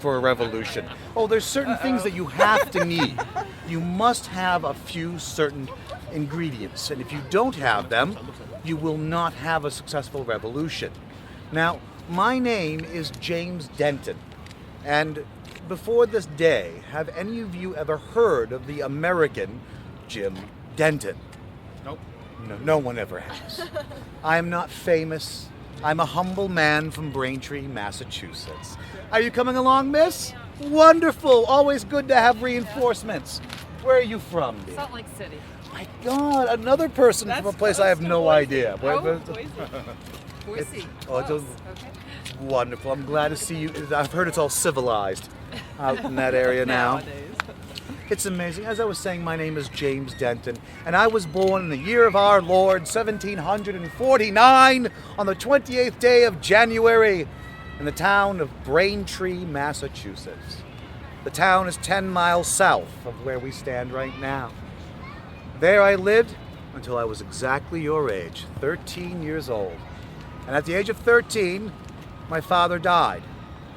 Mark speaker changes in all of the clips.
Speaker 1: For a revolution? Oh, there's certain things that you have to need. You must have a few certain ingredients, and if you don't have them, you will not have a successful revolution. Now, my name is James Denton, and before this day, have any of you ever heard of the American Jim Denton?
Speaker 2: Nope.
Speaker 1: No one ever has. I am not famous. I'm a humble man from Braintree, Massachusetts. Are you coming along, miss? Wonderful. Always good to have reinforcements. Where are you from, dear?
Speaker 3: Salt Lake City.
Speaker 1: My God, another person from a place I have no idea.
Speaker 3: Boise.
Speaker 1: Okay. Wonderful. I'm glad to see you. I've heard it's all civilized out in that area now.
Speaker 3: Nowadays.
Speaker 1: It's amazing. As I was saying, my name is James Denton, and I was born in the year of our Lord, 1749, on the 28th day of January, in the town of Braintree, Massachusetts. The town is 10 miles south of where we stand right now. There I lived until I was exactly your age, 13 years old. And at the age of 13, my father died.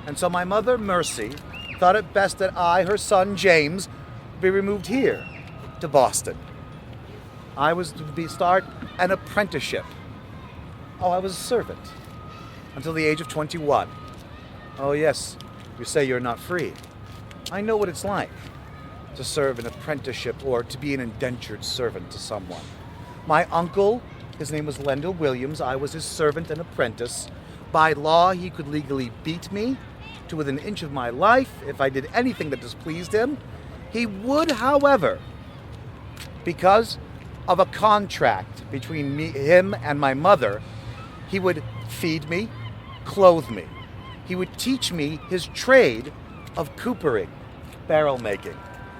Speaker 1: And so my mother, Mercy, thought it best that I, her son, James, be removed here to Boston. I was to start an apprenticeship. Oh, I was a servant until the age of 21. Oh yes, you say you're not free. I know what it's like to serve an apprenticeship or to be an indentured servant to someone. My uncle, his name was Lendell Williams, I was his servant and apprentice. By law, he could legally beat me to within an inch of my life if I did anything that displeased him. He would, however, because of a contract between him and my mother, he would feed me, clothe me. He would teach me his trade of coopering, barrel making.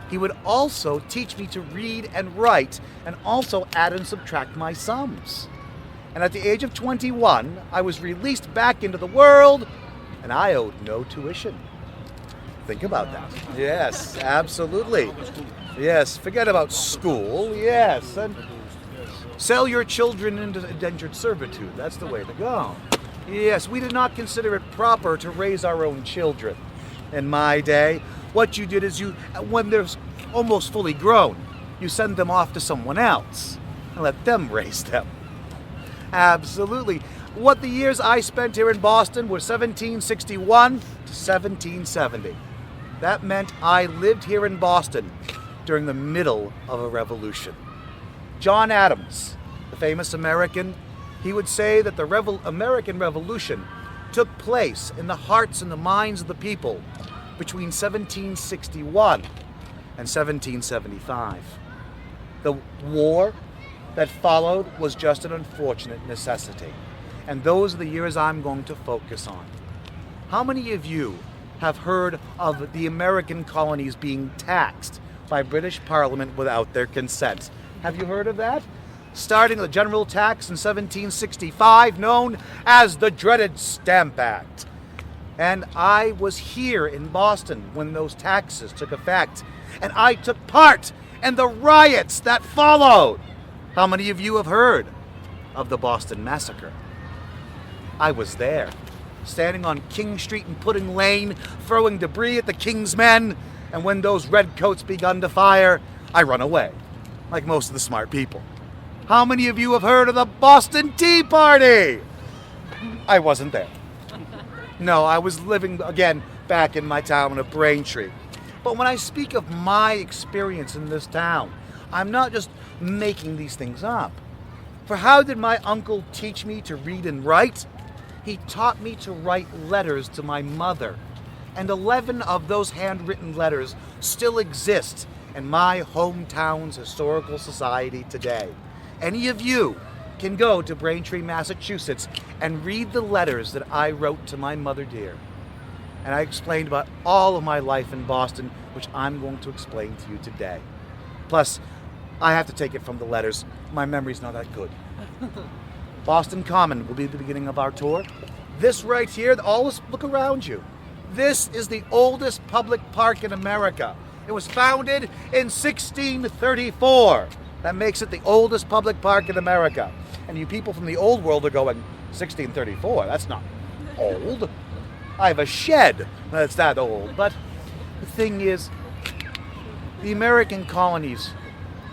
Speaker 1: He would also teach me to read and write and also add and subtract my sums. And at the age of 21, I was released back into the world and I owed no tuition. Think about that. Yes, absolutely. Yes, forget about school. Yes, and sell your children into indentured servitude. That's the way to go. Yes, we did not consider it proper to raise our own children. In my day, what you did is when they're almost fully grown, you send them off to someone else and let them raise them. Absolutely. What the years I spent here in Boston were 1761 to 1770. That meant I lived here in Boston during the middle of a revolution. John Adams, the famous American, he would say that the American Revolution took place in the hearts and the minds of the people between 1761 and 1775. The war that followed was just an unfortunate necessity. And those are the years I'm going to focus on. How many of you have heard of the American colonies being taxed by British Parliament without their consent? Have you heard of that? Starting the general tax in 1765, known as the dreaded Stamp Act. And I was here in Boston when those taxes took effect, and I took part in the riots that followed. How many of you have heard of the Boston Massacre? I was there, standing on King Street and Pudding Lane, throwing debris at the King's men, and when those redcoats begun to fire, I run away, like most of the smart people. How many of you have heard of the Boston Tea Party? I wasn't there. No, I was living, again, back in my town of Braintree. But when I speak of my experience in this town, I'm not just making these things up. For how did my uncle teach me to read and write? He taught me to write letters to my mother. And 11 of those handwritten letters still exist in my hometown's historical society today. Any of you can go to Braintree, Massachusetts and read the letters that I wrote to my mother dear. And I explained about all of my life in Boston, which I'm going to explain to you today. Plus, I have to take it from the letters. My memory's not that good. Boston Common will be the beginning of our tour. This right here, look around you. This is the oldest public park in America. It was founded in 1634. That makes it the oldest public park in America. And you people from the old world are going, 1634, that's not old. I have a shed that's that old. But the thing is, the American colonies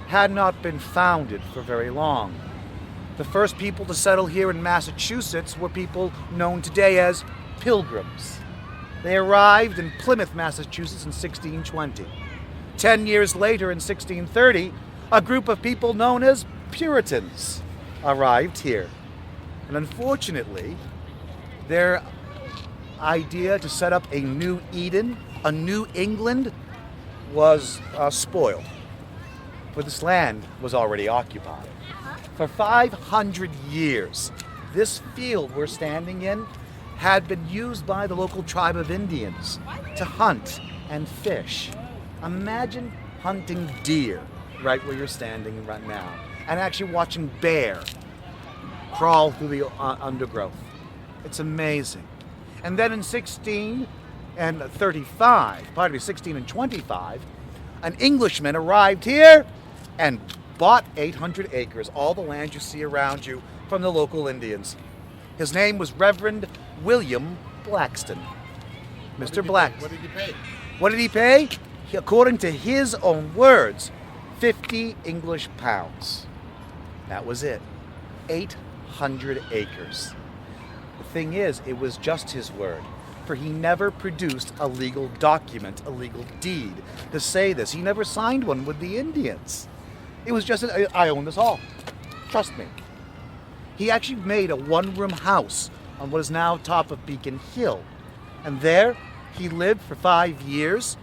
Speaker 1: had not been founded for very long. The first people to settle here in Massachusetts were people known today as Pilgrims. They arrived in Plymouth, Massachusetts in 1620. 10 years later, in 1630, a group of people known as Puritans arrived here. And unfortunately, their idea to set up a new Eden, a new England, was spoiled. For this land was already occupied. For 500 years, this field we're standing in had been used by the local tribe of Indians to hunt and fish. Imagine hunting deer right where you're standing right now, and actually watching bear crawl through the undergrowth. It's amazing. And then in 1625, an Englishman arrived here and bought 800 acres, all the land you see around you, from the local Indians. His name was Reverend William Blackston. Mr. Blackston.
Speaker 2: What did he pay?
Speaker 1: What did he pay? According to his own words, 50 English pounds. That was it. 800 acres. The thing is, it was just his word, for he never produced a legal document, a legal deed to say this. He never signed one with the Indians. It was just, I own this all. Trust me. He actually made a one-room house on what is now top of Beacon Hill. And there, he lived for 5 years.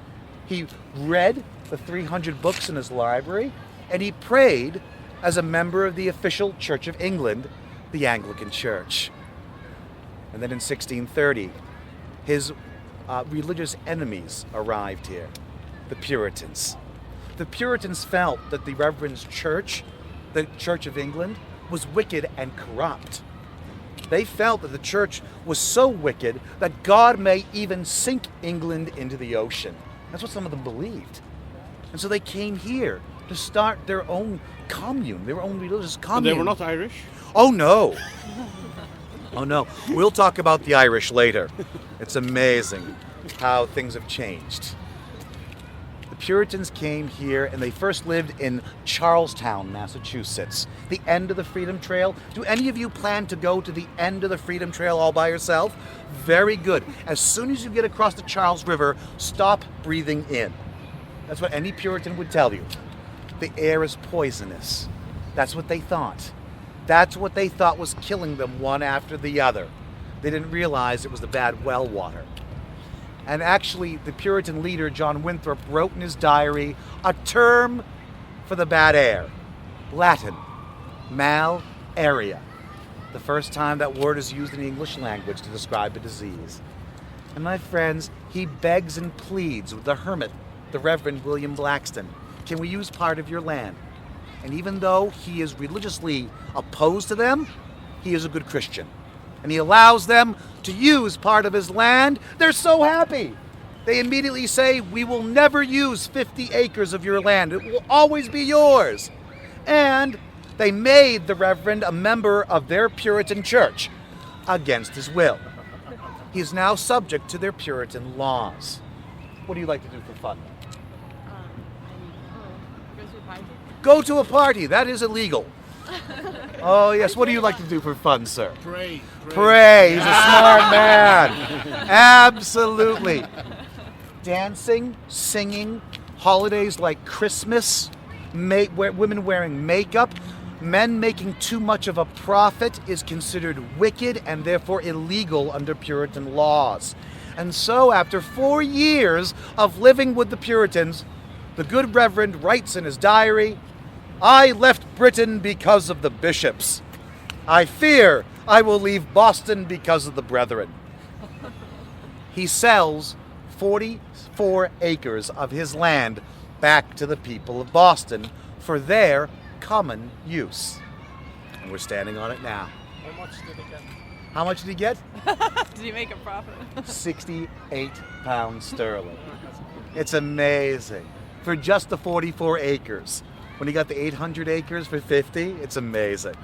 Speaker 1: He read the 300 books in his library, and he prayed as a member of the official Church of England, the Anglican Church. And then in 1630, his religious enemies arrived here, the Puritans. The Puritans felt that the Reverend's Church, the Church of England, was wicked and corrupt. They felt that the church was so wicked that God may even sink England into the ocean. That's what some of them believed. And so they came here to start their own commune, their own religious commune.
Speaker 2: And they were not Irish?
Speaker 1: Oh no. Oh no. We'll talk about the Irish later. It's amazing how things have changed. The Puritans came here and they first lived in Charlestown, Massachusetts, the end of the Freedom Trail. Do any of you plan to go to the end of the Freedom Trail all by yourself? Very good. As soon as you get across the Charles River, stop breathing in. That's what any Puritan would tell you. The air is poisonous. That's what they thought. That's what they thought was killing them one after the other. They didn't realize it was the bad well water. And actually, the Puritan leader, John Winthrop, wrote in his diary a term for the bad air. Latin, malaria. The first time that word is used in the English language to describe a disease. And my friends, he begs and pleads with the hermit, the Reverend William Blackston, can we use part of your land? And even though he is religiously opposed to them, he is a good Christian. And he allows them to use part of his land. They're so happy. They immediately say, we will never use 50 acres of your land. It will always be yours. And they made the Reverend a member of their Puritan church against his will. He is now subject to their Puritan laws. What do you like to do for fun? Go to a party. That is illegal. Oh, yes. What do you like to do for fun, sir?
Speaker 2: Pray.
Speaker 1: Pray. He's a smart man. Absolutely. Dancing, singing, holidays like Christmas, women wearing makeup, men making too much of a profit is considered wicked and therefore illegal under Puritan laws. And so after 4 years of living with the Puritans, the good Reverend writes in his diary, I left Britain because of the bishops. I fear I will leave Boston because of the brethren. He sells 44 acres of his land back to the people of Boston for their common use. And we're standing on it now.
Speaker 2: How much did he get?
Speaker 1: How much did he get?
Speaker 3: Did he make a profit?
Speaker 1: 68 pounds sterling. It's amazing. For just the 44 acres. When he got the 800 acres for 50, it's amazing.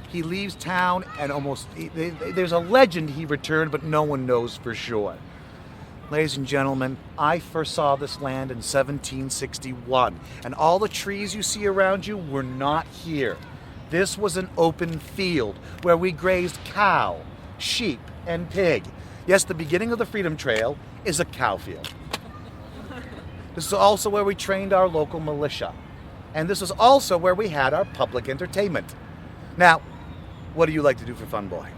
Speaker 1: He leaves town and there's a legend he returned, but no one knows for sure. Ladies and gentlemen, I first saw this land in 1761, and all the trees you see around you were not here. This was an open field where we grazed cow, sheep, and pig. Yes, the beginning of the Freedom Trail is a cow field. This is also where we trained our local militia. And this is also where we had our public entertainment. Now, what do you like to do for fun, boy?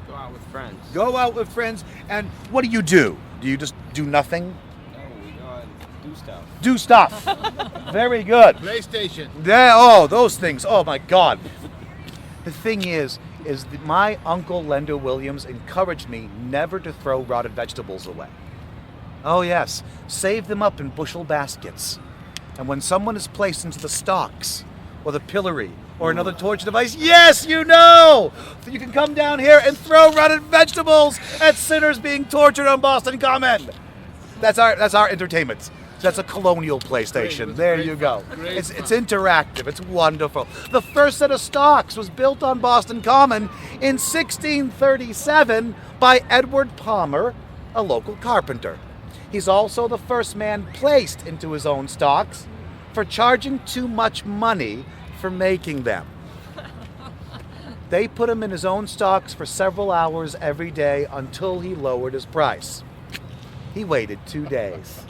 Speaker 2: Go out with friends.
Speaker 1: Go out with friends, and what do? Do you just do nothing?
Speaker 2: No, we go out and do stuff.
Speaker 1: Do stuff. Very good.
Speaker 4: PlayStation.
Speaker 1: Yeah, oh, those things. Oh my God. The thing is that my uncle Lendo Williams encouraged me never to throw rotted vegetables away. Oh yes, save them up in bushel baskets. And when someone is placed into the stocks, or the pillory, or another torture device, yes, you know! So you can come down here and throw rotted vegetables at sinners being tortured on Boston Common. That's our entertainment. That's a colonial PlayStation.
Speaker 4: Great,
Speaker 1: there
Speaker 4: great
Speaker 1: you go.
Speaker 4: fun, great
Speaker 1: It's
Speaker 4: fun.
Speaker 1: interactive. It's wonderful. The first set of stocks was built on Boston Common in 1637 by Edward Palmer, a local carpenter. He's also the first man placed into his own stocks for charging too much money for making them. They put him in his own stocks for several hours every day until he lowered his price. He waited 2 days.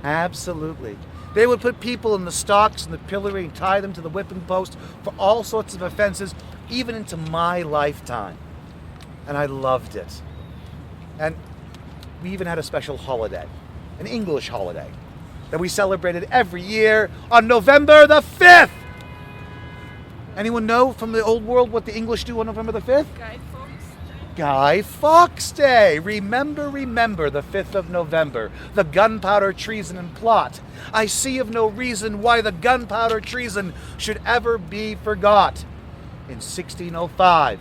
Speaker 1: Absolutely. They would put people in the stocks and the pillory and tie them to the whipping post for all sorts of offenses, even into my lifetime. And I loved it. And we even had a special holiday, an English holiday, that we celebrated every year on November the 5th. Anyone know from the old world what the English do on November the 5th?
Speaker 3: Guy Fawkes.
Speaker 1: Guy Fawkes Day. Remember the 5th of November, the gunpowder treason and plot. I see of no reason why the gunpowder treason should ever be forgot. In 1605,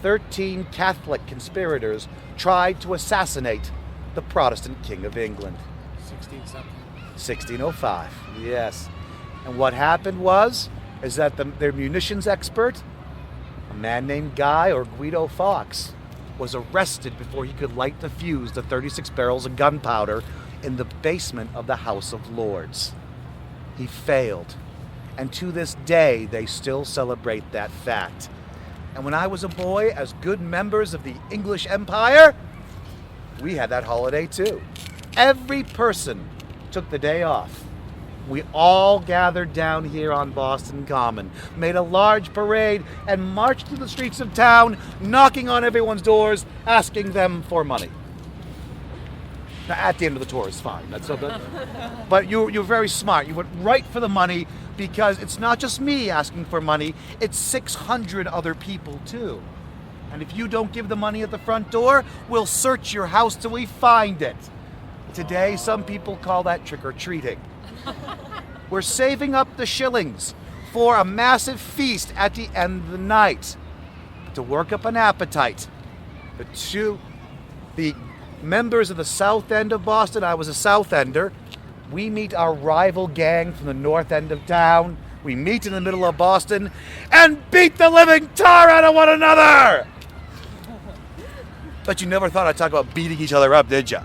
Speaker 1: 13 Catholic conspirators tried to assassinate the Protestant King of England. 1605, yes. And what happened is that their munitions expert, a man named Guy or Guido Fawkes, was arrested before he could light the fuse to 36 barrels of gunpowder in the basement of the House of Lords. He failed, and to this day they still celebrate that fact. And when I was a boy, as good members of the English Empire, we had that holiday too. Every person took the day off. We all gathered down here on Boston Common, made a large parade, and marched through the streets of town, knocking on everyone's doors, asking them for money. Now, at the end of the tour is fine. That's so good. But you're very smart. You went right for the money because it's not just me asking for money, it's 600 other people too. And if you don't give the money at the front door, we'll search your house till we find it. Today, some people call that trick-or-treating. We're saving up the shillings for a massive feast at the end of the night to work up an appetite. The members of the South End of Boston, I was a South Ender, we meet our rival gang from the North End of town. We meet in the middle of Boston and beat the living tar out of one another! But you never thought I'd talk about beating each other up, did you?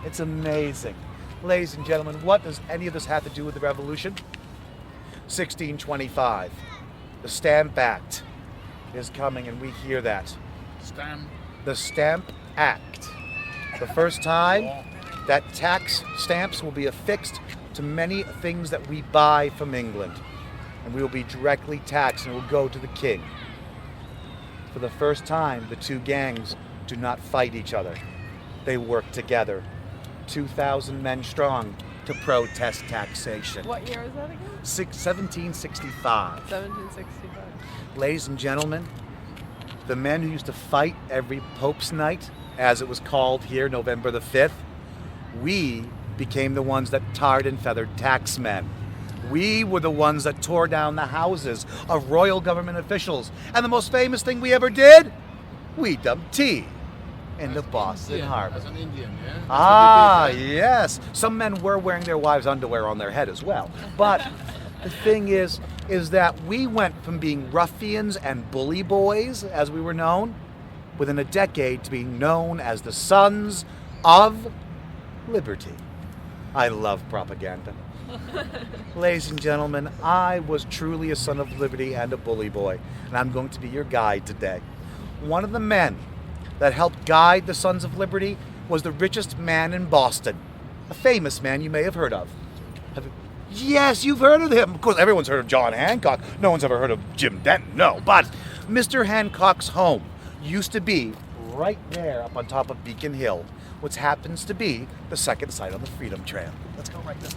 Speaker 1: It's amazing. Ladies and gentlemen, what does any of this have to do with the Revolution? 1625. The Stamp Act is coming, and we hear that.
Speaker 4: Stamp.
Speaker 1: The Stamp Act. The first time that tax stamps will be affixed to many things that we buy from England. And we will be directly taxed, and it will go to the king. For the first time, the two gangs do not fight each other. They work together. 2,000 men strong to protest taxation.
Speaker 3: What year was that again?
Speaker 1: 1765.
Speaker 3: 1765.
Speaker 1: Ladies and gentlemen, the men who used to fight every Pope's Night, as it was called here, November the 5th, we became the ones that tarred and feathered taxmen. We were the ones that tore down the houses of royal government officials. And the most famous thing we ever did? We dumped tea in the Boston Harbor.
Speaker 4: As an Indian, yeah? That's
Speaker 1: Ah,
Speaker 4: what you did, right?
Speaker 1: yes. Some men were wearing their wives' underwear on their head as well. But the thing is, is that we went from being ruffians and bully boys, as we were known, within a decade to being known as the Sons of Liberty. I love propaganda. Ladies and gentlemen, I was truly a son of liberty and a bully boy, and I'm going to be your guide today. One of the men that helped guide the Sons of Liberty was the richest man in Boston, a famous man you may have heard of. Yes, you've heard of him. Of course, everyone's heard of John Hancock. No one's ever heard of Jim Denton, no. But Mr. Hancock's home used to be right there up on top of Beacon Hill, which happens to be the second site on the Freedom Trail. Let's go right there.